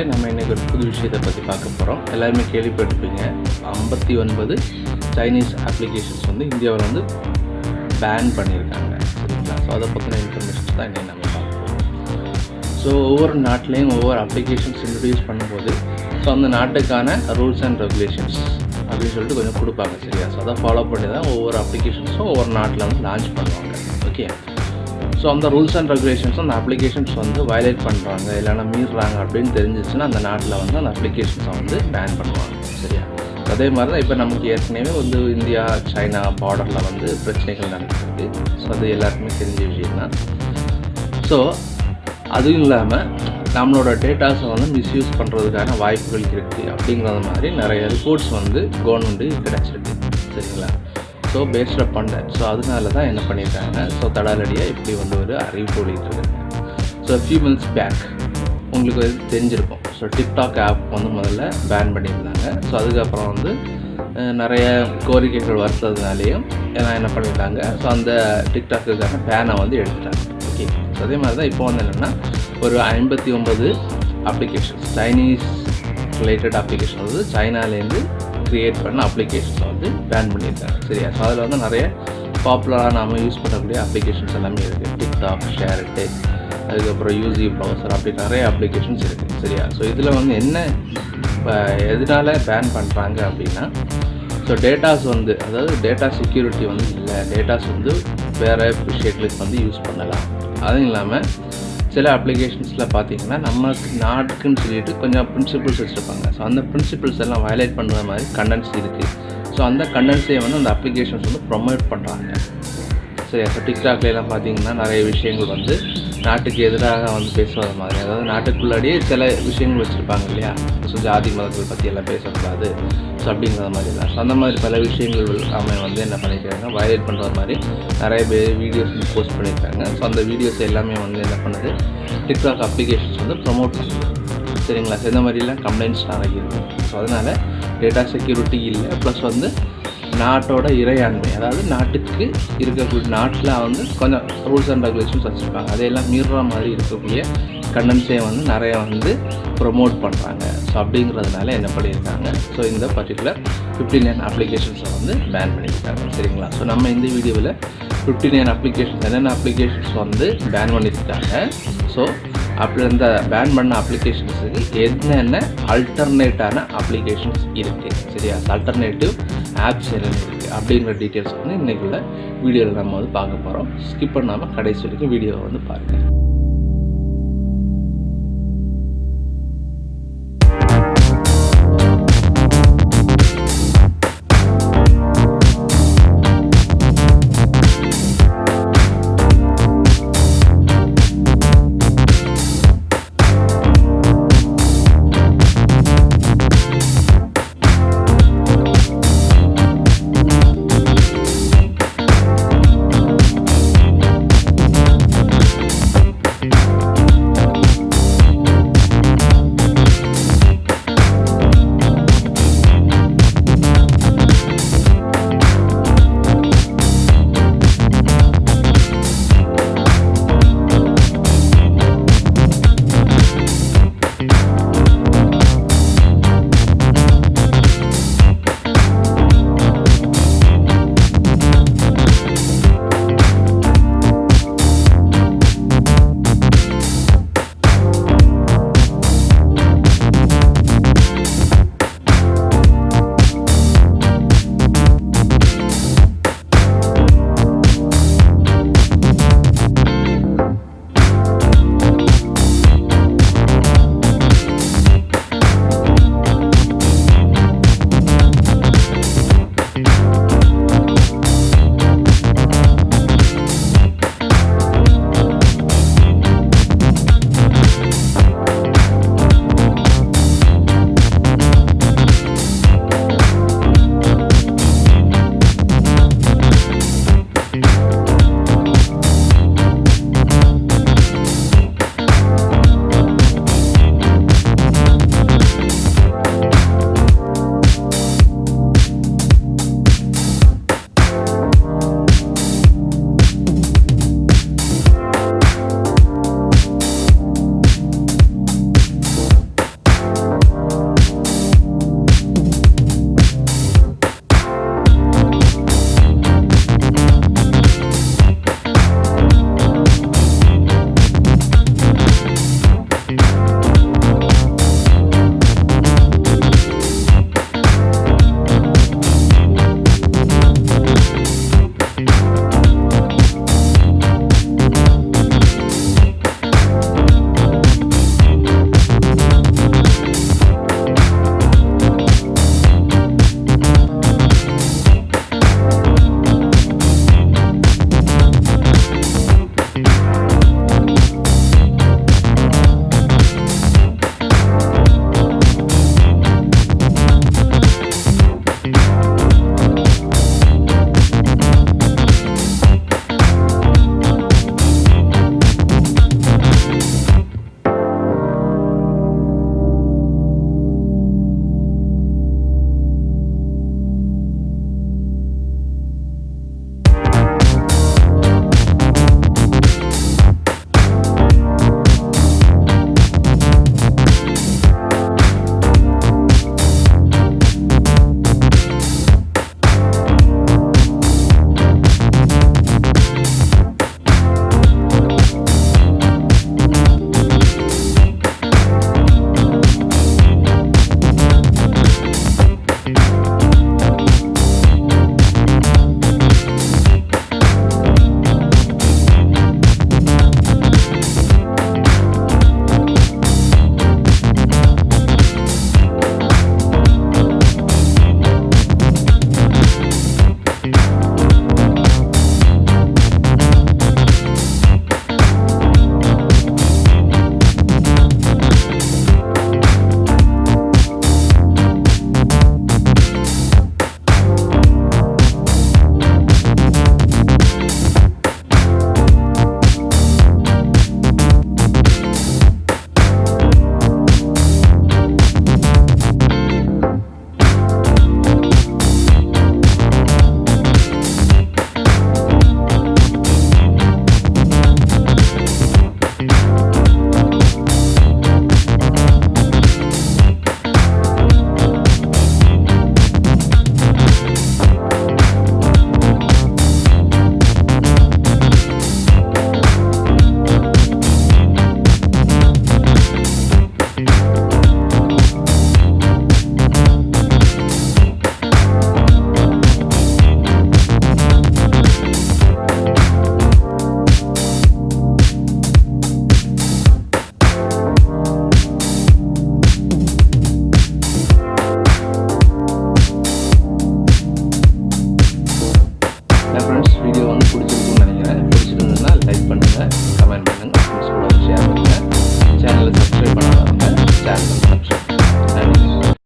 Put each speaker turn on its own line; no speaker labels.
நண்பர்களே, நம்ம இன்றைக்கி ஒரு புது விஷயத்தை பற்றி பார்க்க போகிறோம். எல்லாருமே கேள்விப்பட்டிருப்பீங்க, 59 சைனீஸ் அப்ளிகேஷன்ஸ் வந்து இந்தியாவில் வந்து பேன் பண்ணியிருக்காங்க, சரிங்களா? ஸோ அதை பற்றின இன்ஃபர்மேஷன்ஸ் தான் இன்றைக்கி நம்ம பார்க்க போகிறோம். ஸோ ஒவ்வொரு நாட்டிலையும் ஒவ்வொரு அப்ளிகேஷன்ஸ் இன்ட்ரடியூஸ் பண்ணும்போது ஸோ அந்த நாட்டுக்கான ரூல்ஸ் அண்ட் ரெகுலேஷன்ஸ் அப்படின்னு சொல்லிட்டு கொஞ்சம் கொடுப்பாங்க, சரியா? ஸோ அதை ஃபாலோ பண்ணி தான் ஒவ்வொரு அப்ளிகேஷன்ஸும் ஒவ்வொரு நாட்டில் வந்து லான்ச் பண்ணுவாங்க. ஓகே, ஸோ அந்த ரூல்ஸ் அண்ட் ரெகுலேஷன்ஸ் அந்த அப்ளிகேஷன்ஸ் வந்து வயலேட் பண்ணுறாங்க இல்லைனா மீறுறாங்க அப்படின்னு தெரிஞ்சிச்சுன்னா அந்த நாட்டில் வந்து அந்த அப்ளிகேஷன்ஸை வந்து பேன் பண்ணுவாங்க, சரியா? அதே மாதிரி தான் இப்போ நமக்கு ஏற்கனவே வந்து இந்தியா சைனா பார்டரில் வந்து பிரச்சனைகள் நடக்குது. ஸோ அது எல்லாருக்குமே தெரிஞ்ச விஷயம் தான். ஸோ அதுவும் இல்லாமல் நம்மளோட டேட்டாஸை வந்து மிஸ்யூஸ் பண்ணுறதுக்கான வாய்ப்புகள் இருக்குது அப்படிங்கிறது மாதிரி நிறைய ரிப்போர்ட்ஸ் வந்து கவர்மெண்ட்டு கிடச்சிருக்கு, சரிங்களா? ஸோ பேஸ்ட் அப் பண்ண ஸோ அதனால தான் என்ன பண்ணியிருக்காங்க, ஸோ தடாலடியாக இப்படி வந்து ஒரு அறிவிப்பு வெளியிட்டிருக்காங்க. ஸோ ஃபியூ மந்த்ஸ் பேக் உங்களுக்கு வந்து தெரிஞ்சிருக்கும். ஸோ டிக்டாக் ஆப் வந்து முதல்ல பேன் பண்ணியிருந்தாங்க. ஸோ அதுக்கப்புறம் வந்து நிறைய கோரிக்கைகள் வருத்ததுனாலேயும் எல்லாம் என்ன பண்ணியிருந்தாங்க, ஸோ அந்த டிக்டாக்குக்கான பேனை வந்து எடுத்துட்டாங்க. ஓகே, ஸோ அதே மாதிரி தான் இப்போ வந்து என்னென்னா ஒரு 59 அப்ளிகேஷன்ஸ் சைனீஸ் ரிலேட்டட் அப்ளிகேஷன் வந்து சைனாலேருந்து க்ரியேட் பண்ண அப்ளிகேஷன்ஸை வந்து பேன் பண்ணியிருக்காங்க, சரியா? ஸோ அதில் வந்து நிறைய பாப்புலராக நாம் யூஸ் பண்ணக்கூடிய அப்ளிகேஷன்ஸ் எல்லாமே இருக்குது. டிக்டாக், ஷேர்ட்டு, அதுக்கப்புறம் யூசி ப்ரௌசர், அப்படி நிறைய அப்ளிகேஷன்ஸ் இருக்குது, சரியா? ஸோ இதில் வந்து என்ன இப்போ எதனால் பேன் பண்ணுறாங்க அப்படின்னா, ஸோ டேட்டாஸ் வந்து அதாவது டேட்டா செக்யூரிட்டி வந்து இல்லை, டேட்டாஸ் வந்து வேறு விஷயங்களுக்கு வந்து யூஸ் பண்ணலாம். அதுவும் இல்லாமல் சில அப்ளிகேஷன்ஸில் பார்த்திங்கன்னா நம்ம நாட்டுக்குன்னு சொல்லிட்டு கொஞ்சம் பிரின்சிபிள்ஸ் வச்சுருப்பாங்க. ஸோ அந்த பிரின்சிபிள்ஸ் எல்லாம் வயலேட் பண்ணுற மாதிரி கண்டென்ட்ஸ் இருக்குது. ஸோ அந்த கண்டென்ட்ஸை வந்து அந்த அப்ளிகேஷன்ஸ் வந்து ப்ரொமோட் பண்ணுறாங்க, சரி? ஸோ டிக்டாக்லாம் பார்த்திங்கன்னா நிறைய விஷயங்கள் வந்து நாட்டுக்கு எதிராக வந்து பேசுவது மாதிரி, அதாவது நாட்டுக்குள்ளாடியே சில விஷயங்கள் வச்சுருப்பாங்க இல்லையா? ஸோ ஜாதி மதங்கள் பற்றி எல்லாம் பேசக்கூடாது ஸோ அப்படிங்கிற மாதிரி தான். ஸோ அந்த மாதிரி பல விஷயங்கள் அவன் வந்து என்ன பண்ணியிருக்காங்க, வயலேட் பண்ணுற மாதிரி நிறைய பேர் வீடியோஸ் வந்து போஸ்ட் பண்ணியிருக்காங்க. ஸோ அந்த வீடியோஸ் எல்லாமே வந்து என்ன பண்ணுது, டிக்டாக் அப்ளிகேஷன்ஸ் வந்து ப்ரமோட் பண்ணுது, சரிங்களா? ஸோ இந்த மாதிரிலாம் கம்ப்ளைண்ட்ஸ் நிறைய இருக்குது. ஸோ அதனால் டேட்டா செக்யூரிட்டி இல்லை, ப்ளஸ் வந்து நாட்டோட இறையாண்மை, அதாவது நாட்டுக்கு இருக்கக்கூடிய நாட்டில் வந்து கொஞ்சம் ரூல்ஸ் அண்ட் ரெகுலேஷன்ஸ் வச்சுருப்பாங்க, அதையெல்லாம் மீறுற மாதிரி இருக்கக்கூடிய கண்டென்ட்ஸை வந்து நிறையா வந்து ப்ரொமோட் பண்ணுறாங்க. ஸோ அப்படிங்கிறதுனால என்ன பண்ணியிருக்காங்க, ஸோ இந்த பர்டிகுலர் 59 அப்ளிகேஷன்ஸை வந்து பேன் பண்ணியிருக்காங்க, சரிங்களா? ஸோ நம்ம இந்த வீடியோவில் 59 அப்ளிகேஷன்ஸ் என்னென்ன அப்ளிகேஷன்ஸ் வந்து பேன் பண்ணியிருக்காங்க, ஸோ அப்படி அந்த பேன் பண்ண அப்ளிகேஷன்ஸுக்கு என்னென்ன அல்டர்னேட்டான அப்ளிகேஷன்ஸ் இருக்குது, சரியா? அல்டர்னேட்டிவ் ஆப்ஸ் என்னென்ன இருக்குது அப்படிங்கிற டீட்டெயில்ஸ் வந்து இன்றைக்குள்ள வீடியோவில் நம்ம வந்து பார்க்க போகிறோம். ஸ்கிப் பண்ணாமல் கடைசி வரைக்கும் வீடியோவை வந்து பாருங்கள்.